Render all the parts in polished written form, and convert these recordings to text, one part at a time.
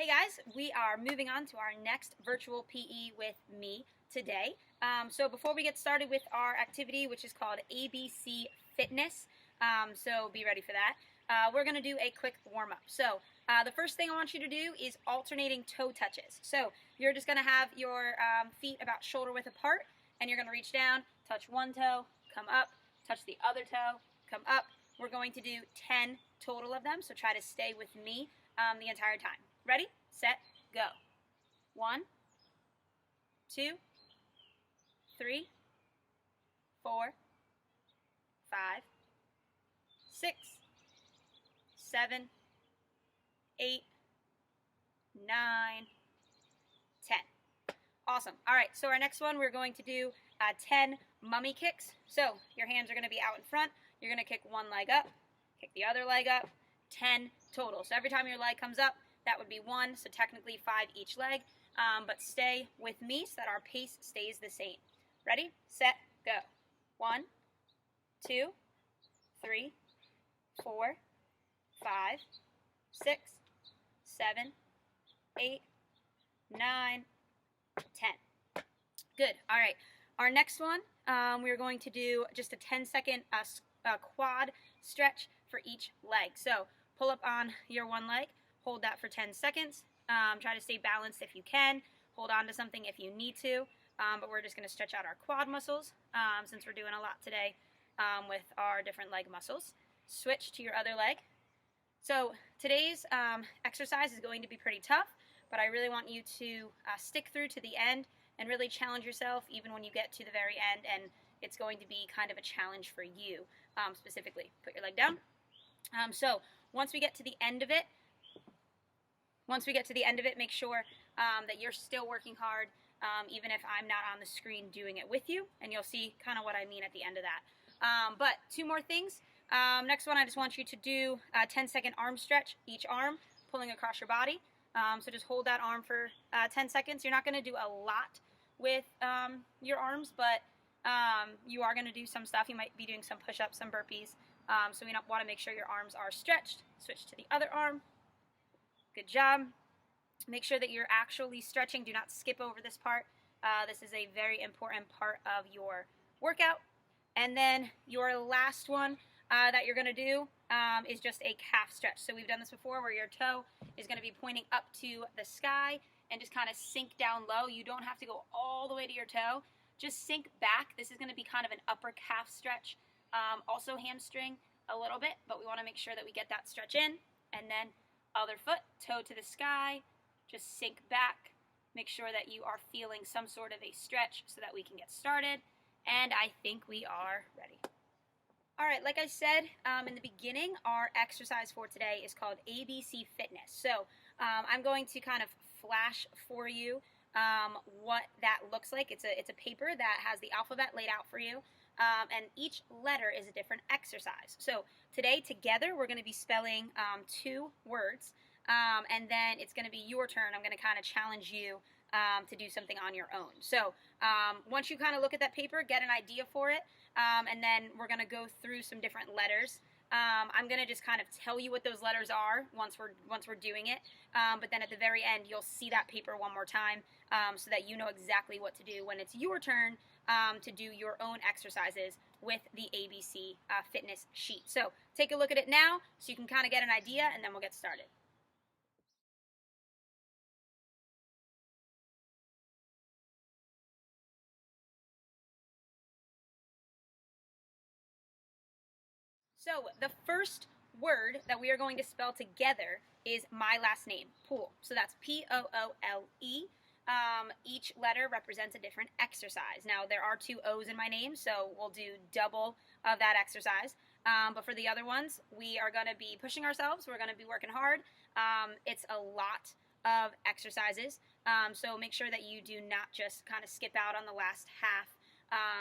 Hey guys, we are moving on to our next virtual PE with me today. So before we get started with our activity, which is called ABC Fitness, so be ready for that, we're going to do a quick warm-up. So the first thing I want you to do is alternating toe touches. So you're just going to have your feet about shoulder width apart, and you're going to reach down, touch one toe, come up, touch the other toe, come up. We're going to do 10 total of them, so try to stay with me the entire time. Ready, set, go. 1, 2, 3, 4, 5, 6, 7, 8, 9, 10. Awesome. All right, so our next one, we're going to do 10 mummy kicks. So your hands are going to be out in front. You're going to kick one leg up, kick the other leg up, 10 total. So every time your leg comes up, that would be 1, so technically 5 each leg, but stay with me so that our pace stays the same. Ready, set, go. 1, 2, 3, 4, 5, 6, 7, 8, 9, 10. Good. All right. Our next one, we're going to do just a 10-second quad stretch for each leg. So pull up on your one leg. Hold that for 10 seconds. Try to stay balanced if you can. Hold on to something if you need to. But we're just going to stretch out our quad muscles since we're doing a lot today with our different leg muscles. Switch to your other leg. So today's exercise is going to be pretty tough, but I really want you to stick through to the end and really challenge yourself even when you get to the very end, and it's going to be kind of a challenge for you specifically. Put your leg down. So once we get to the end of it, make sure that you're still working hard, even if I'm not on the screen doing it with you, and you'll see kind of what I mean at the end of that. But 2 more things. Next one, I just want you to do a 10-second arm stretch, each arm, pulling across your body. So just hold that arm for 10 seconds. You're not going to do a lot with your arms, but you are going to do some stuff. You might be doing some push-ups, some burpees. So we want to make sure your arms are stretched. Switch to the other arm. Good job. Make sure that you're actually stretching. Do not skip over this part. This is a very important part of your workout. And then your last one that you're going to do is just a calf stretch. So we've done this before where your toe is going to be pointing up to the sky and just kind of sink down low. You don't have to go all the way to your toe. Just sink back. This is going to be kind of an upper calf stretch. Also hamstring a little bit, but we want to make sure that we get that stretch in. And then other foot, toe to the sky, just sink back. Make sure that you are feeling some sort of a stretch so that we can get started. And I think we are ready. All right, like I said in the beginning, our exercise for today is called ABC Fitness. So I'm going to kind of flash for you what that looks like. It's a paper that has the alphabet laid out for you. And each letter is a different exercise. So today, together, we're going to be spelling 2 words, and then it's going to be your turn. I'm going to kind of challenge you to do something on your own. So once you kind of look at that paper, get an idea for it, and then we're going to go through some different letters. I'm going to just kind of tell you what those letters are once we're doing it, but then at the very end, you'll see that paper one more time so that you know exactly what to do when it's your turn to do your own exercises with the ABC Fitness sheet. So take a look at it now so you can kind of get an idea, and then we'll get started. So the first word that we are going to spell together is my last name, Poole. So that's P-O-O-L-E. Each letter represents a different exercise. Now, there are 2 O's in my name, so we'll do double of that exercise. But for the other ones, we are going to be pushing ourselves. We're going to be working hard. It's a lot of exercises, so make sure that you do not just kind of skip out on the last half.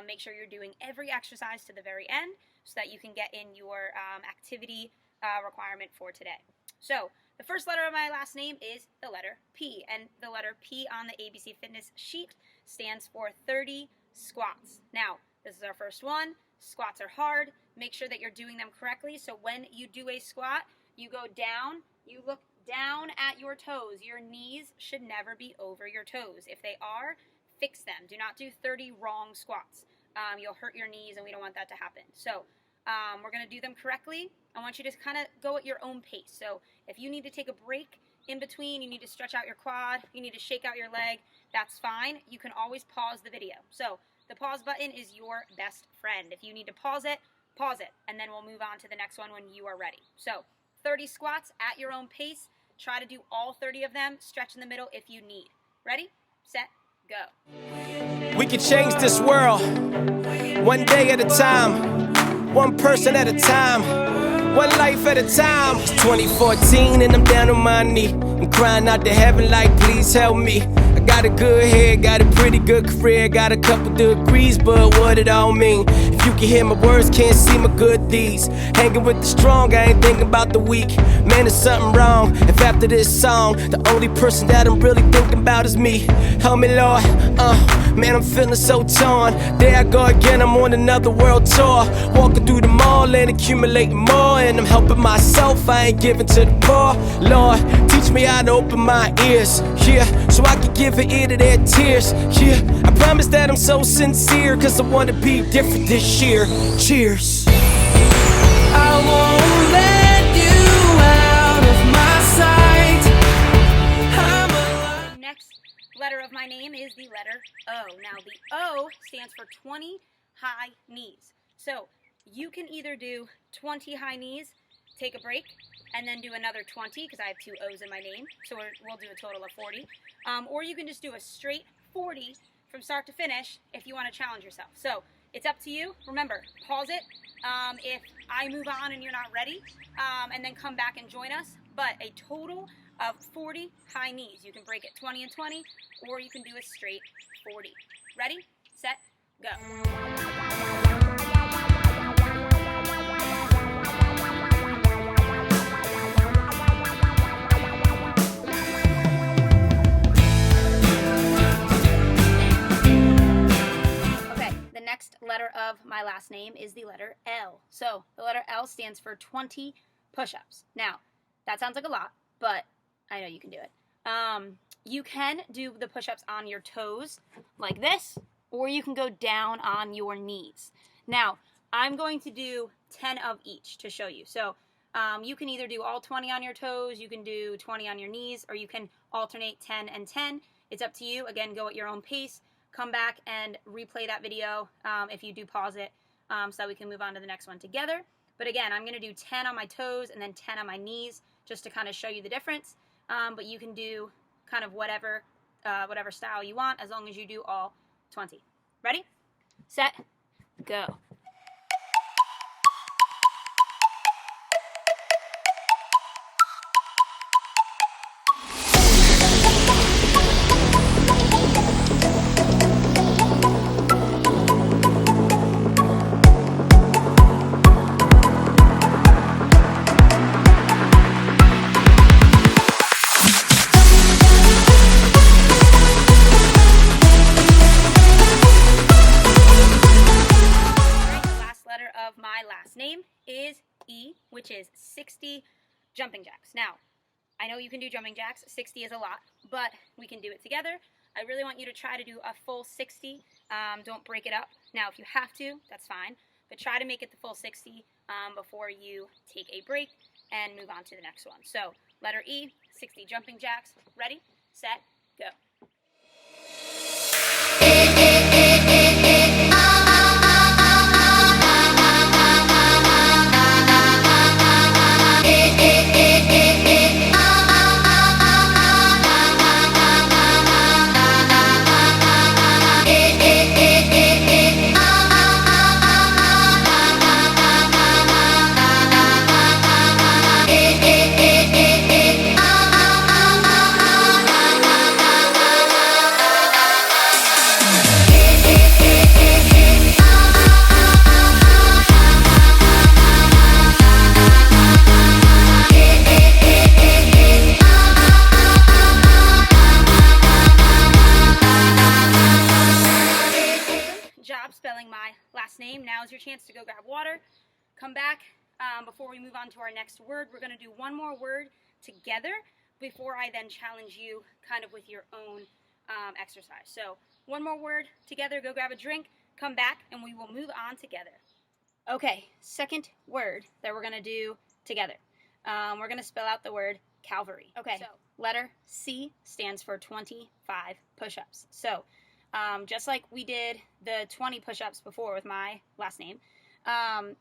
Make sure you're doing every exercise to the very end so that you can get in your activity requirement for today. So the first letter of my last name is the letter P, and the letter P on the ABC Fitness sheet stands for 30 squats. Now, this is our first one. Squats are hard. Make sure that you're doing them correctly. So when you do a squat, you go down, you look down at your toes. Your knees should never be over your toes. If they are, fix them. Do not do 30 wrong squats. You'll hurt your knees, and we don't want that to happen. So we're going to do them correctly. I want you to kind of go at your own pace. So if you need to take a break in between, you need to stretch out your quad, you need to shake out your leg, that's fine. You can always pause the video. So the pause button is your best friend. If you need to pause it, and then we'll move on to the next one when you are ready. So 30 squats at your own pace. Try to do all 30 of them. Stretch in the middle if you need. Ready, set, go. We can change this world, one day at a time, one person at a time, one life at a time. It's 2014 and I'm down on my knee. I'm crying out to heaven like, please help me. I got a good head, got a pretty good career, got a couple degrees, but what it all mean? If you can hear my words, can't see my good deeds. Hanging with the strong, I ain't thinking about the weak. Man, there's something wrong if after this song, the only person that I'm really thinking about is me. Help me, Lord, man, I'm feeling so torn. There I go again, I'm on another world tour. Walking through the mall and accumulating more, and I'm helping myself, I ain't giving to the poor. Lord, teach me how to open my ears, yeah, so I can give an ear to their tears, yeah. I promise that I'm so sincere, cause I wanna be different this year. Cheers. I won't let you out of my sight. The next letter of my name is the letter O. Now the O stands for 20 high knees. So you can either do 20 high knees, take a break, and then do another 20, because I have 2 O's in my name, so we'll do a total of 40. Or you can just do a straight 40 from start to finish if you want to challenge yourself. So it's up to you. Remember, pause it if I move on and you're not ready, and then come back and join us. But a total of 40 high knees. You can break it 20 and 20, or you can do a straight 40. Ready, set, go. Next letter of my last name is the letter L. So the letter L stands for 20 push-ups. Now, that sounds like a lot, but I know you can do it. You can do the push-ups on your toes like this, or you can go down on your knees. Now, I'm going to do 10 of each to show you. So you can either do all 20 on your toes, you can do 20 on your knees, or you can alternate 10 and 10. It's up to you. Again, go at your own pace. Come back and replay that video if you do pause it, so that we can move on to the next one together. But again, I'm going to do 10 on my toes and then 10 on my knees just to kind of show you the difference. But you can do kind of whatever style you want as long as you do all 20. Ready, set, go. Name is E, which is 60 jumping jacks. Now, I know you can do jumping jacks. 60 is a lot, but we can do it together. I really want you to try to do a full 60. Don't break it up. Now, if you have to, that's fine, but try to make it the full 60 before you take a break and move on to the next one. So, letter E, 60 jumping jacks. Ready, set, go. Spelling my last name. Now is your chance to go grab water. Come back before we move on to our next word. We're going to do one more word together before I then challenge you kind of with your own exercise. So one more word together, go grab a drink, come back, and we will move on together. Okay, second word that we're gonna do together. We're gonna spell out the word Calvary. Okay, so letter C stands for 25 push-ups. So just like we did the 20 push-ups before with my last name,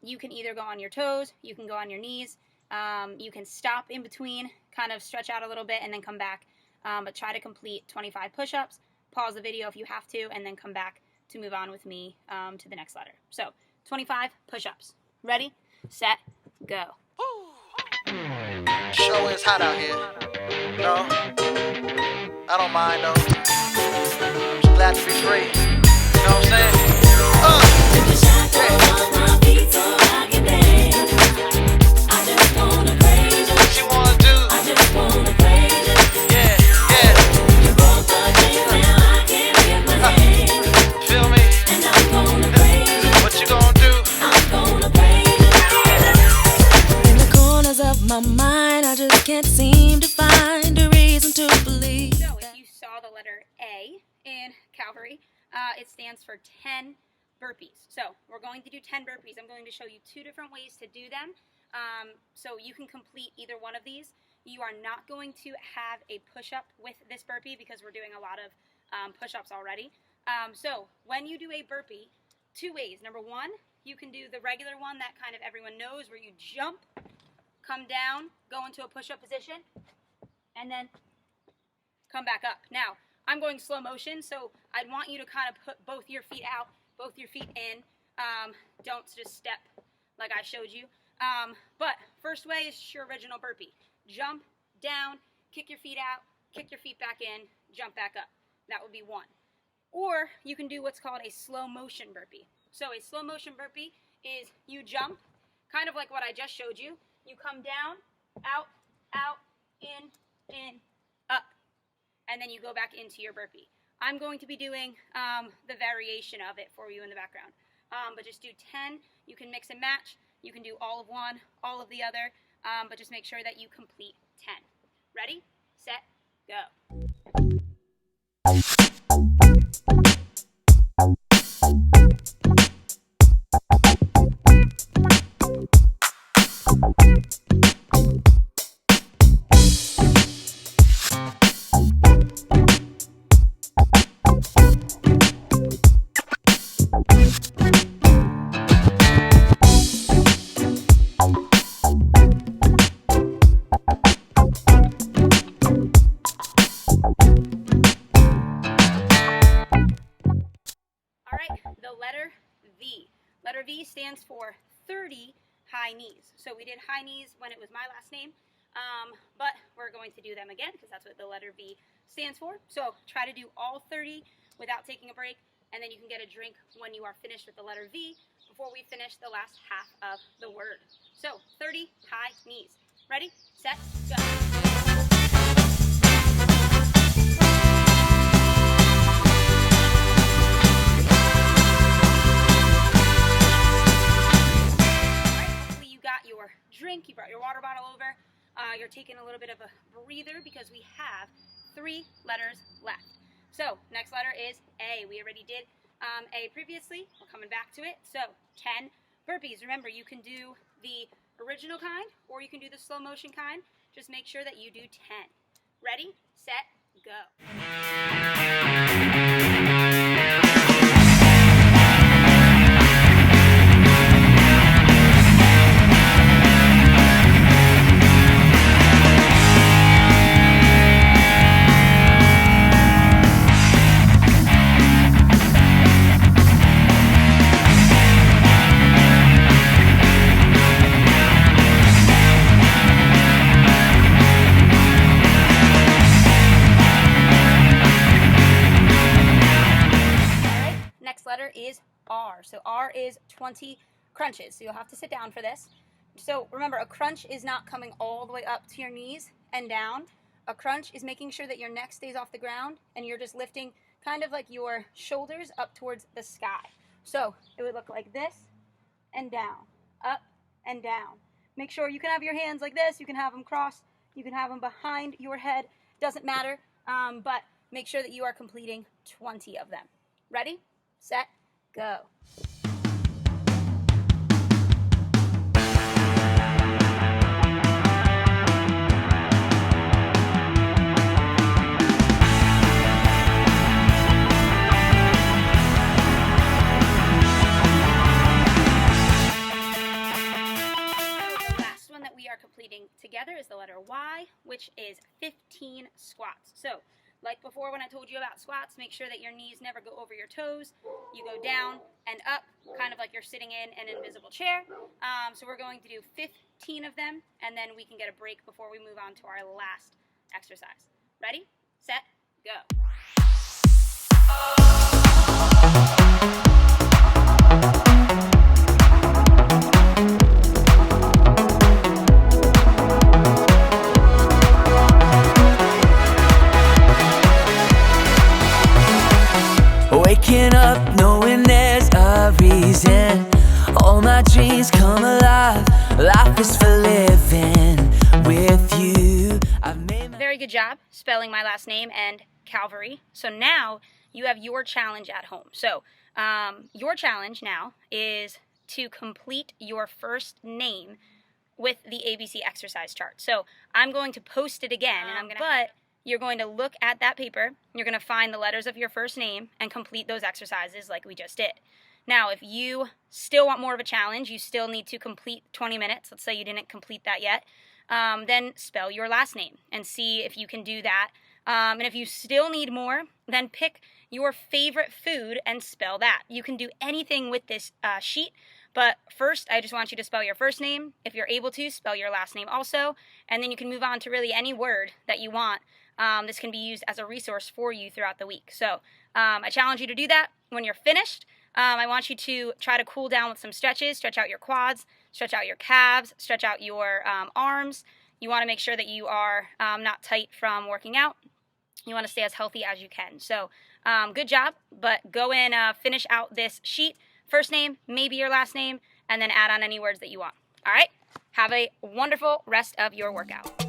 you can either go on your toes, you can go on your knees, you can stop in between, kind of stretch out a little bit and then come back, but try to complete 25 push-ups. Pause the video if you have to, and then come back to move on with me to the next letter. So 25 push-ups. Ready, set, go. Sure is hot out here. No, I don't mind though. I'm just glad to be free. You know what I'm saying? What you wanna do? Yeah, yeah. Feel me? What you gonna do? In the corners of my mind, I just can't seem to find a reason to believe. So if you saw the letter A in Calvary, it stands for 10 burpees. So we're going to do 10 burpees. I'm going to show you 2 different ways to do them. So you can complete either one of these. You are not going to have a push-up with this burpee because we're doing a lot of push-ups already. So when you do a burpee, 2 ways. Number 1, you can do the regular one that kind of everyone knows, where you jump, come down, go into a push-up position, and then come back up. Now, I'm going slow motion, so I'd want you to kind of put both your feet out, both your feet in. Don't just step like I showed you. But first way is your original burpee. Jump down, kick your feet out, kick your feet back in, jump back up. That would be 1. Or you can do what's called a slow motion burpee. So a slow motion burpee is you jump, kind of like what I just showed you. You come down, out, out, in, up, and then you go back into your burpee. I'm going to be doing the variation of it for you in the background. But just do 10. You can mix and match. You can do all of one, all of the other, but just make sure that you complete 10. Ready, set, go. Letter V. Letter V stands for 30 high knees. So we did high knees when it was my last name, but we're going to do them again because that's what the letter V stands for. So try to do all 30 without taking a break, and then you can get a drink when you are finished with the letter V before we finish the last half of the word. So 30 high knees. Ready, set, go. Drink, you brought your water bottle over, you're taking a little bit of a breather because we have 3 letters left. So next letter is A. We already did A previously. We're coming back to it. So 10 burpees. Remember, you can do the original kind or you can do the slow motion kind. Just make sure that you do 10. Ready, set, go. Is R. So R is 20 crunches. So you'll have to sit down for this. So remember, a crunch is not coming all the way up to your knees and down. A crunch is making sure that your neck stays off the ground and you're just lifting kind of like your shoulders up towards the sky. So it would look like this and down, up and down. Make sure you can have your hands like this. You can have them crossed. You can have them behind your head, doesn't matter, but make sure that you are completing 20 of them. Ready, set, go. Completing together is the letter Y, which is 15 squats. So, like before when I told you about squats, make sure that your knees never go over your toes. You go down and up, kind of like you're sitting in an invisible chair. So we're going to do 15 of them, and then we can get a break before we move on to our last exercise. Ready, set, go. Waking up knowing there's a reason. All my dreams come alive. Life is for living with you. Very good job spelling my last name and Calvary. So now you have your challenge at home. So your challenge now is to complete your first name with the ABC exercise chart. So I'm going to post it again, and you're going to look at that paper, you're going to find the letters of your first name and complete those exercises like we just did. Now, if you still want more of a challenge, you still need to complete 20 minutes. Let's say you didn't complete that yet. Then spell your last name and see if you can do that. And if you still need more, then pick your favorite food and spell that. You can do anything with this sheet, but first I just want you to spell your first name. If you're able to, spell your last name also, and then you can move on to really any word that you want. This can be used as a resource for you throughout the week. So I challenge you to do that. When you're finished, I want you to try to cool down with some stretches. Stretch out your quads, stretch out your calves, stretch out your arms. You want to make sure that you are not tight from working out. You want to stay as healthy as you can. So good job, but go and finish out this sheet. First name, maybe your last name, and then add on any words that you want. All right? Have a wonderful rest of your workout.